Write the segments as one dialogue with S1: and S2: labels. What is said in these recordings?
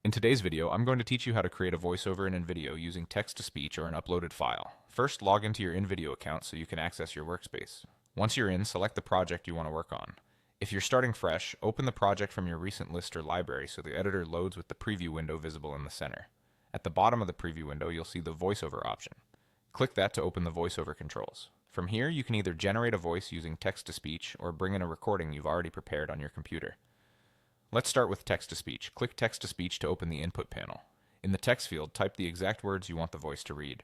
S1: In today's video, I'm going to teach you how to create a voiceover in InVideo using text-to-speech or an uploaded file. First, log into your InVideo account so you can access your workspace. Once you're in, select the project you want to work on. If you're starting fresh, open the project from your recent list or library so the editor loads with the preview window visible in the center. At the bottom of the preview window, you'll see the voiceover option. Click that to open the voiceover controls. From here, you can either generate a voice using text-to-speech or bring in a recording you've already prepared on your computer. Let's start with text-to-speech. Click text-to-speech to open the input panel. In the text field, type the exact words you want the voice to read.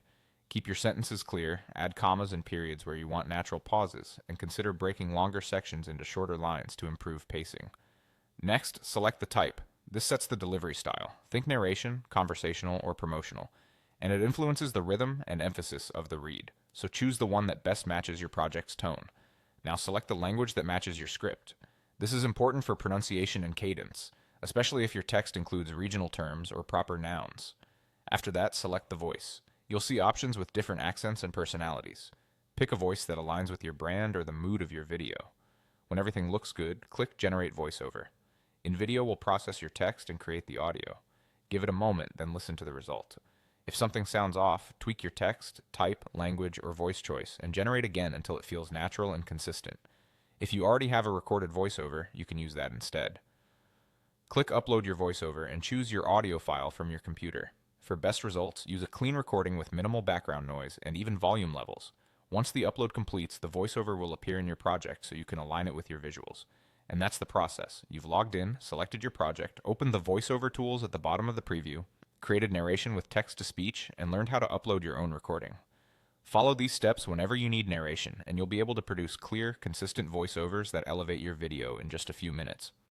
S1: Keep your sentences clear, add commas and periods where you want natural pauses, and consider breaking longer sections into shorter lines to improve pacing. Next, select the type. This sets the delivery style. Think narration, conversational, or promotional, and it influences the rhythm and emphasis of the read. So choose the one that best matches your project's tone. Now select the language that matches your script. This is important for pronunciation and cadence, especially if your text includes regional terms or proper nouns. After that, select the voice. You'll see options with different accents and personalities. Pick a voice that aligns with your brand or the mood of your video. When everything looks good, click Generate Voiceover. InVideo will process your text and create the audio. Give it a moment, then listen to the result. If something sounds off, tweak your text, type, language, or voice choice, and generate again until it feels natural and consistent. If you already have a recorded voiceover, you can use that instead. Click Upload your voiceover and choose your audio file from your computer. For best results, use a clean recording with minimal background noise and even volume levels. Once the upload completes, the voiceover will appear in your project so you can align it with your visuals. And that's the process. You've logged in, selected your project, opened the voiceover tools at the bottom of the preview, created narration with text-to-speech, and learned how to upload your own recording. Follow these steps whenever you need narration, and you'll be able to produce clear, consistent voiceovers that elevate your video in just a few minutes.